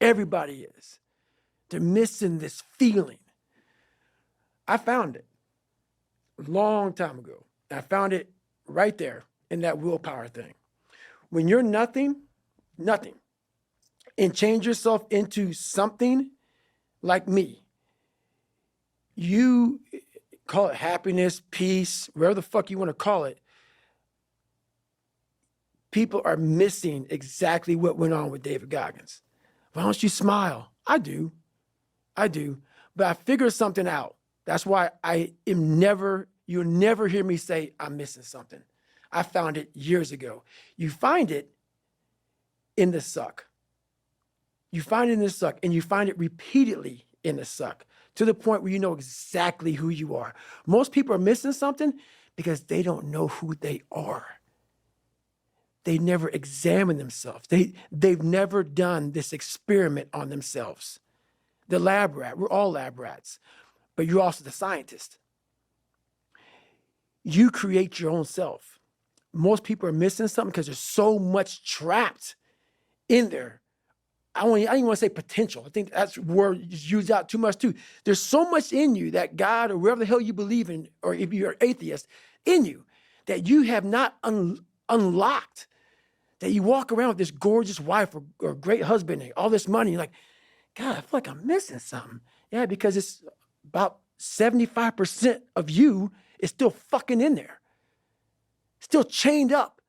Everybody is. They're missing this feeling. I found it a long time ago. I found it right there in that willpower thing. When you're nothing, and change yourself into something like me, you call it happiness, peace, whatever the fuck you want to call it, people are missing exactly what went on with David Goggins. Why don't you smile? I do. But I figured something out. That's why you'll never hear me say I'm missing something. I found it years ago. You find it in the suck. You find it in the suck, and you find it repeatedly in the suck to the point where you know exactly who you are. Most people are missing something because they don't know who they are. They never examine themselves. They've never done this experiment on themselves. The lab rat, we're all lab rats, but you're also the scientist. You create your own self. Most people are missing something because there's so much trapped in there. I don't even want to say potential. I think that's a word used out too much too. There's so much in you that God or whatever the hell you believe in, or if you're an atheist, in you that you have not unlocked. That you walk around with this gorgeous wife or great husband and all this money. You're like, God, I feel like I'm missing something. Yeah, because it's about 75% of you is still fucking in there. Still chained up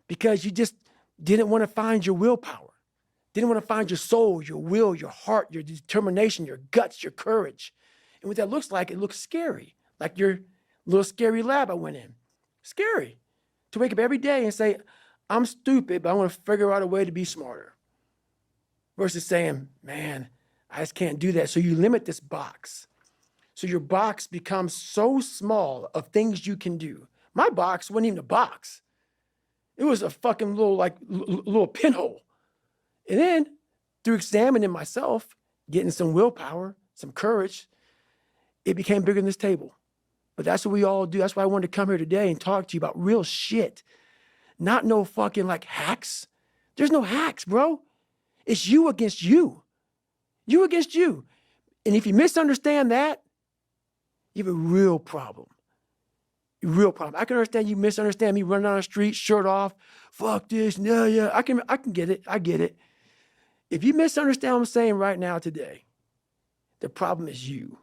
because you just didn't want to find your willpower. Didn't want to find your soul, your will, your heart, your determination, your guts, your courage. And what that looks like, it looks scary. Like your little scary lab I went in. Scary. To wake up every day and say, I'm stupid, but I want to figure out a way to be smarter. Versus saying, man, I just can't do that. So you limit this box. So your box becomes so small of things you can do. My box wasn't even a box. It was a fucking little pinhole. And then through examining myself, getting some willpower, some courage, it became bigger than this table. But that's what we all do. That's why I wanted to come here today and talk to you about real shit. Not no fucking like hacks. There's no hacks, bro. It's you against you. You against you. And if you misunderstand that, you have a real problem. A real problem. I can understand you misunderstand me running down the street, shirt off, fuck this, yeah. I can get it. I get it. If you misunderstand what I'm saying right now today, the problem is you.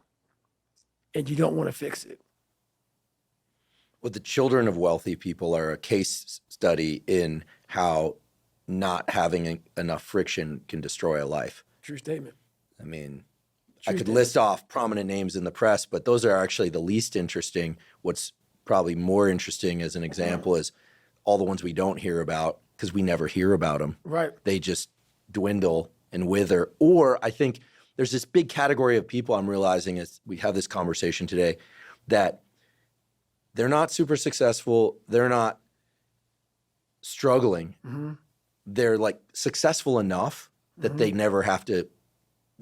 And you don't want to fix it. Well, the children of wealthy people are a case study in how not having enough friction can destroy a life. True statement. I mean, I could list off prominent names in the press, but those are actually the least interesting. What's probably more interesting as an example is all the ones we don't hear about because we never hear about them. Right. They just dwindle and wither. Or I think there's this big category of people I'm realizing as we have this conversation today that they're not super successful. They're not struggling. Mm-hmm. They're like successful enough that they never have to.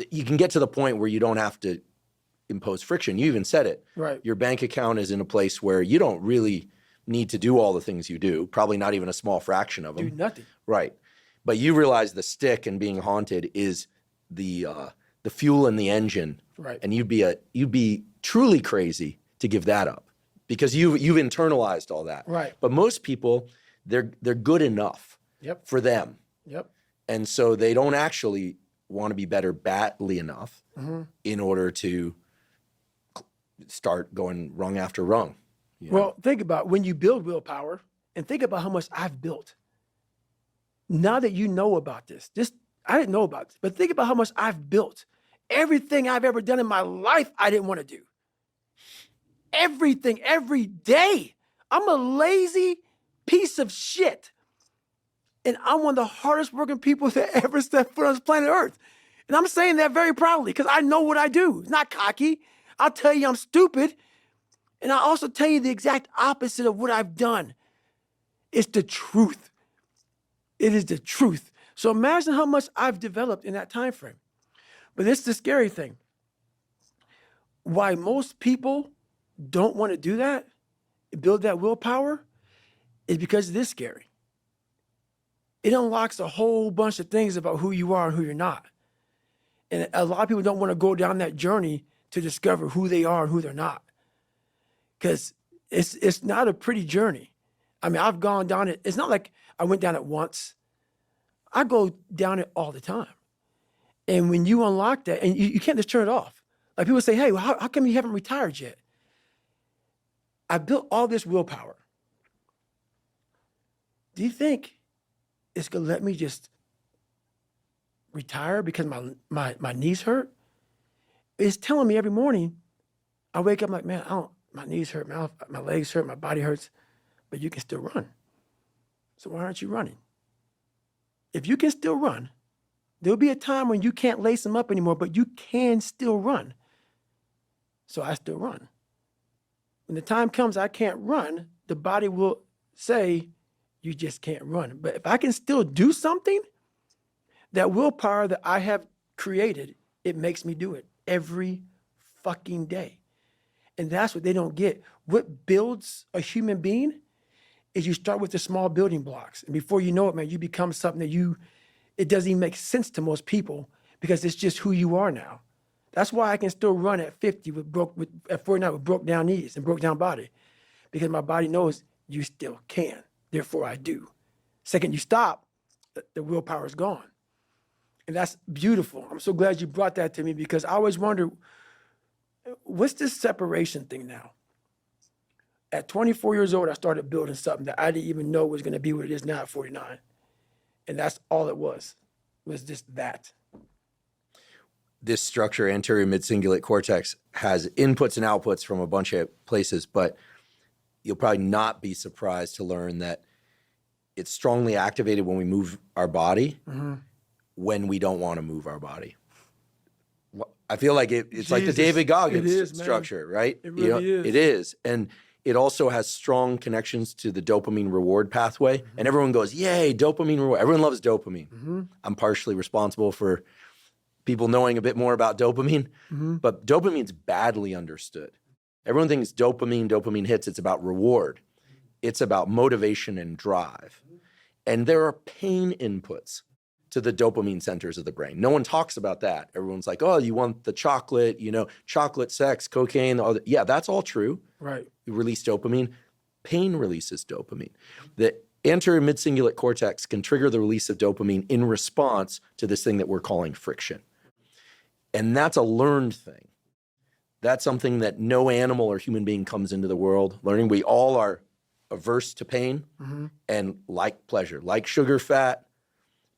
You can get to the point where you don't have to impose friction. You even said it. Right. Your bank account is in a place where you don't really need to do all the things you do. Probably not even a small fraction of them. Do nothing. Right. But you realize the stick and being haunted is the fuel in the engine. Right. And you'd be truly crazy to give that up. Because you've internalized all that. Right. But most people, they're good enough for them. Yep. And so they don't actually want to be better badly enough in order to start going rung after rung. Well, think about when you build willpower and think about how much I've built. Now that you know about this, I didn't know about this, but think about how much I've built. Everything I've ever done in my life, I didn't want to do. Everything, every day. I'm a lazy piece of shit. And I'm one of the hardest working people that ever stepped foot on this planet Earth. And I'm saying that very proudly because I know what I do. It's not cocky. I'll tell you I'm stupid. And I'll also tell you the exact opposite of what I've done. It's the truth. It is the truth. So imagine how much I've developed in that time frame. But this is the scary thing. Why most people don't want to do that, build that willpower, is because it is scary. It unlocks a whole bunch of things about who you are and who you're not. And a lot of people don't want to go down that journey to discover who they are and who they're not. Because it's not a pretty journey. I mean, I've gone down it. It's not like I went down it once. I go down it all the time. And when you unlock that, and you can't just turn it off. Like people say, hey, well, how come you haven't retired yet? I built all this willpower. Do you think it's going to let me just retire because my knees hurt? It's telling me every morning, I wake up like, man, my knees hurt, my legs hurt, my body hurts, but you can still run. So why aren't you running? If you can still run, there'll be a time when you can't lace them up anymore, but you can still run. So I still run. When the time comes I can't run, the body will say, you just can't run. But if I can still do something, that willpower that I have created, it makes me do it every fucking day. And that's what they don't get. What builds a human being is you start with the small building blocks. And before you know it, man, you become something that it doesn't even make sense to most people because it's just who you are now. That's why I can still run at 50 at 49 with broke down knees and broke down body, because my body knows you still can. Therefore, I do. Second you stop, the willpower is gone. And that's beautiful. I'm so glad you brought that to me, because I always wonder, what's this separation thing now? At 24 years old, I started building something that I didn't even know was going to be what it is now at 49. And that's all it was just that. This structure, anterior mid-cingulate cortex, has inputs and outputs from a bunch of places, but you'll probably not be surprised to learn that it's strongly activated when we move our body, when we don't want to move our body. I feel like it's like the David Goggins structure, right? It really is. It is. And it also has strong connections to the dopamine reward pathway. And everyone goes, yay, dopamine reward. Everyone loves dopamine. I'm partially responsible for people knowing a bit more about dopamine, but dopamine's badly understood. Everyone thinks dopamine hits, it's about reward. It's about motivation and drive. And there are pain inputs to the dopamine centers of the brain. No one talks about that. Everyone's like, oh, you want the chocolate, chocolate, sex, cocaine, all that. Yeah, that's all true. Right. You release dopamine. Pain releases dopamine. The anterior mid-cingulate cortex can trigger the release of dopamine in response to this thing that we're calling friction. And that's a learned thing. That's something that no animal or human being comes into the world learning. We all are averse to pain and like pleasure, like sugar, fat,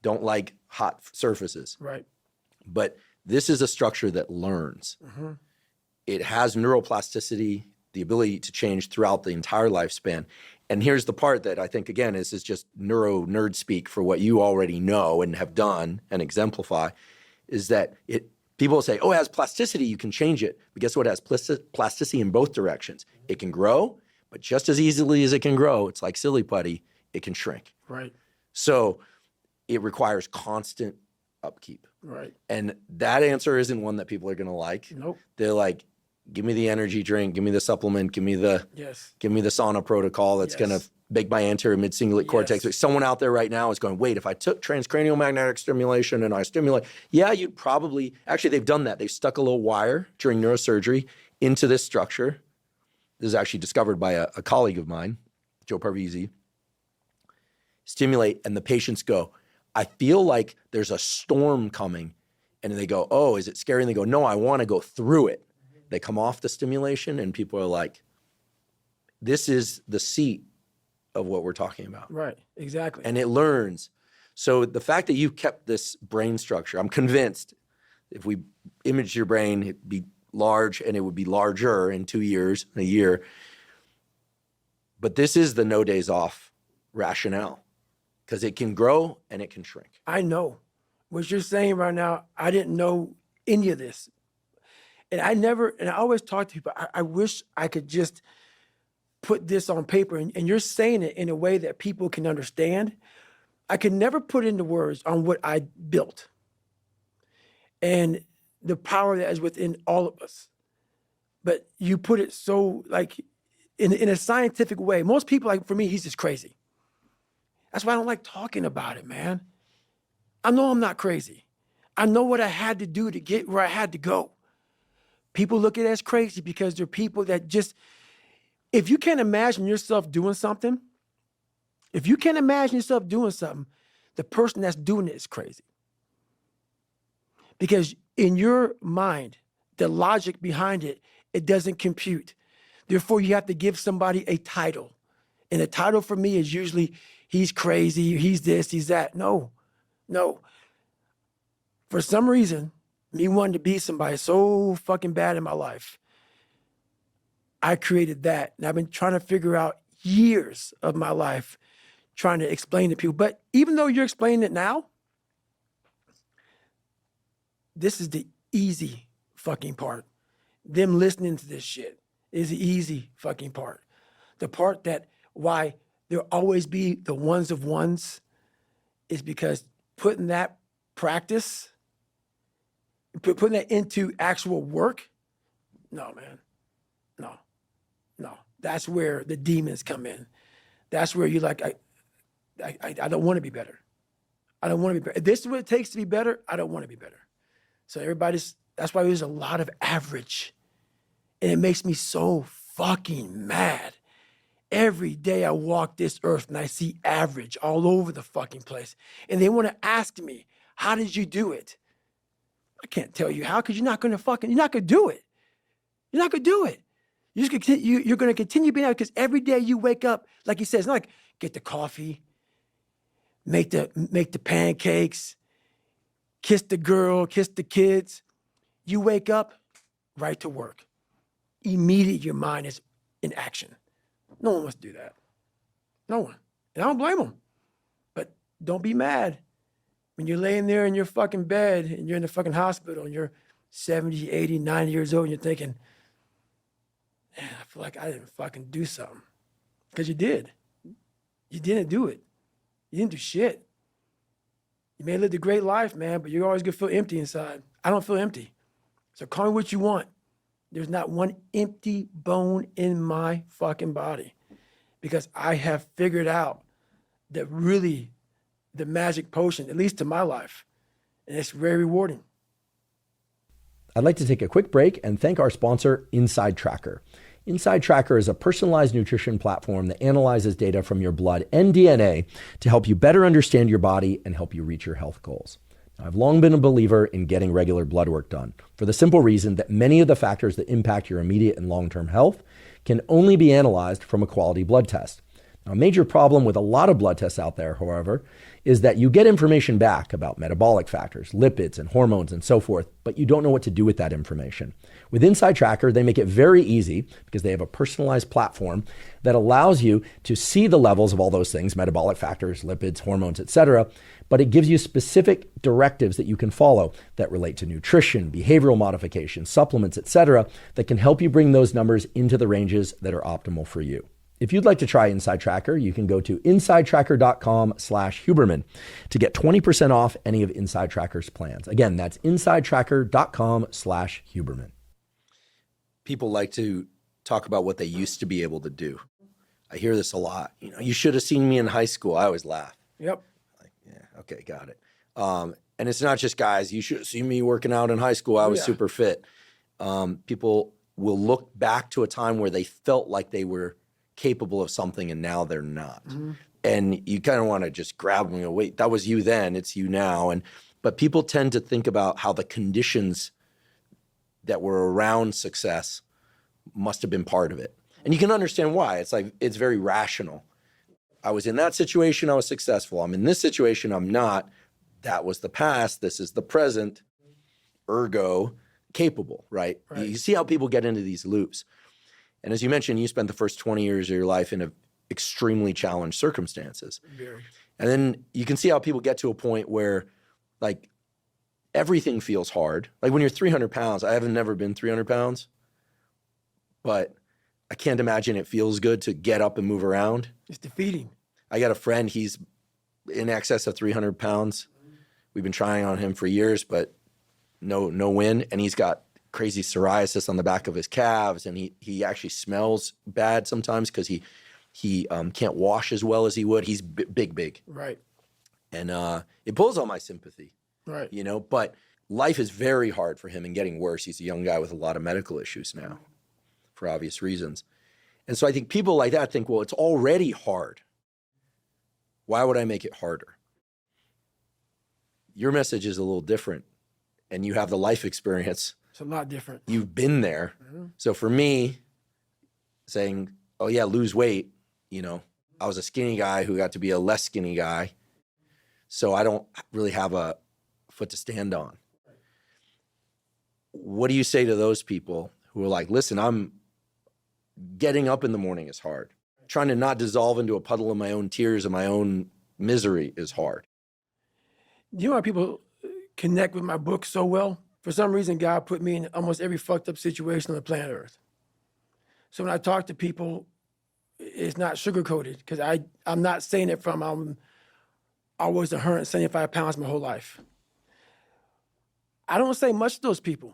don't like hot surfaces. Right. But this is a structure that learns. It has neuroplasticity, the ability to change throughout the entire lifespan. And here's the part that I think, again, this is just nerd speak for what you already know and have done and exemplify, is that people say, oh, it has plasticity, you can change it. But guess what? It has plasticity in both directions. It can grow, but just as easily as it can grow, it's like silly putty, it can shrink. Right. So it requires constant upkeep. Right. And that answer isn't one that people are going to like. Nope. They're like, give me the energy drink, give me the supplement, give me the sauna protocol that's going to make my anterior mid-cingulate cortex. Someone out there right now is going, wait, if I took transcranial magnetic stimulation and I stimulate, you'd probably, actually they've done that. They've stuck a little wire during neurosurgery into this structure. This is actually discovered by a colleague of mine, Joe Parvizi. Stimulate, and the patients go, I feel like there's a storm coming. And they go, oh, is it scary? And they go, no, I want to go through it. They come off the stimulation and people are like, this is the seat of what we're talking about. Right, exactly. And it learns. So the fact that you kept this brain structure, I'm convinced if we imaged your brain, it'd be large and it would be larger in 2 years, a year. But this is the no days off rationale, because it can grow and it can shrink. I know. What you're saying right now, I didn't know any of this. And I always talk to people, I wish I could just put this on paper, and you're saying it in a way that people can understand. I could never put into words on what I built and the power that is within all of us. But you put it so like in a scientific way. Most people, like for me, he's just crazy. That's why I don't like talking about it, man. I know I'm not crazy. I know what I had to do to get where I had to go. People look at it as crazy because they're people that just, if you can't imagine yourself doing something, the person that's doing it is crazy. Because in your mind, the logic behind it, it doesn't compute. Therefore, you have to give somebody a title. And the title for me is usually, he's crazy, he's this, he's that. No. For some reason, me wanting to be somebody so fucking bad in my life, I created that. And I've been trying to figure out years of my life trying to explain to people. But even though you're explaining it now, this is the easy fucking part. Them listening to this shit is the easy fucking part. The part that why there'll always be the ones of ones is because putting that practice, putting that into actual work, no, man. No. That's where the demons come in. That's where you're like, I don't want to be better. I don't want to be better. If this is what it takes to be better, I don't want to be better. So that's why there's a lot of average. And it makes me so fucking mad. Every day I walk this earth and I see average all over the fucking place. And they want to ask me, how did you do it? I can't tell you how, because you're not going to do it. You're not going to do it. You're going to continue being out, because every day you wake up, like he says, it's not like get the coffee, make the pancakes, kiss the girl, kiss the kids. You wake up, right to work. Immediately your mind is in action. No one wants to do that. No one. And I don't blame them. But don't be mad when you're laying there in your fucking bed and you're in the fucking hospital and you're 70, 80, 90 years old and you're thinking, man, I feel like I didn't fucking do something. Because you did. You didn't do it. You didn't do shit. You may have lived a great life, man, but you're always going to feel empty inside. I don't feel empty. So call me what you want. There's not one empty bone in my fucking body, because I have figured out that really the magic potion, at least to my life, and it's very rewarding. I'd like to take a quick break and thank our sponsor, Inside Tracker. Inside Tracker is a personalized nutrition platform that analyzes data from your blood and DNA to help you better understand your body and help you reach your health goals. Now, I've long been a believer in getting regular blood work done, for the simple reason that many of the factors that impact your immediate and long-term health can only be analyzed from a quality blood test. Now, a major problem with a lot of blood tests out there, however, is that you get information back about metabolic factors, lipids, and hormones, and so forth, but you don't know what to do with that information. With Inside Tracker, they make it very easy, because they have a personalized platform that allows you to see the levels of all those things, metabolic factors, lipids, hormones, etc., but it gives you specific directives that you can follow that relate to nutrition, behavioral modification, supplements, etc., that can help you bring those numbers into the ranges that are optimal for you. If you'd like to try Inside Tracker, you can go to insidetracker.com/Huberman to get 20% off any of Inside Tracker's plans. Again, that's insidetracker.com/Huberman. People like to talk about what they used to be able to do. I hear this a lot. You should have seen me in high school. I always laugh. Yep. Like, yeah, okay, got it. And it's not just guys. You should have seen me working out in high school. I was super fit. People will look back to a time where they felt like they were capable of something and now they're not. Mm-hmm. And you kind of want to just grab them and go, wait, that was you then, it's you now. But people tend to think about how the conditions that were around success must have been part of it. And you can understand why. It's like, it's very rational. I was in that situation, I was successful. I'm in this situation, I'm not. That was the past, this is the present, ergo capable, right? You see how people get into these loops. And as you mentioned, you spent the first 20 years of your life in extremely challenged circumstances. Very. And then you can see how people get to a point where, like, everything feels hard. Like when you're 300 pounds, I haven't never been 300 pounds, but I can't imagine it feels good to get up and move around. It's defeating. I got a friend, he's in excess of 300 pounds. We've been trying on him for years, but no win. And he's got crazy psoriasis on the back of his calves, and he actually smells bad sometimes because he can't wash as well as he would. He's big. Right. And it pulls on my sympathy. Right. you know, but life is very hard for him and getting worse. He's a young guy with a lot of medical issues now for obvious reasons. And so I think people like that think, well, it's already hard. Why would I make it harder? Your message is a little different, and you have the life experience. It's a lot different. You've been there. So for me, saying, oh yeah, lose weight, you know, I was a skinny guy who got to be a less skinny guy. So I don't really have a foot to stand on. What do you say to those people who are like, listen, I'm getting up in the morning is hard. Trying to not dissolve into a puddle of my own tears and my own misery is hard. You know why people connect with my book so well? For some reason, God put me in almost every fucked up situation on the planet Earth. So when I talk to people, it's not sugar-coated because I'm not saying it from I was 175 pounds my whole life. I don't say much to those people.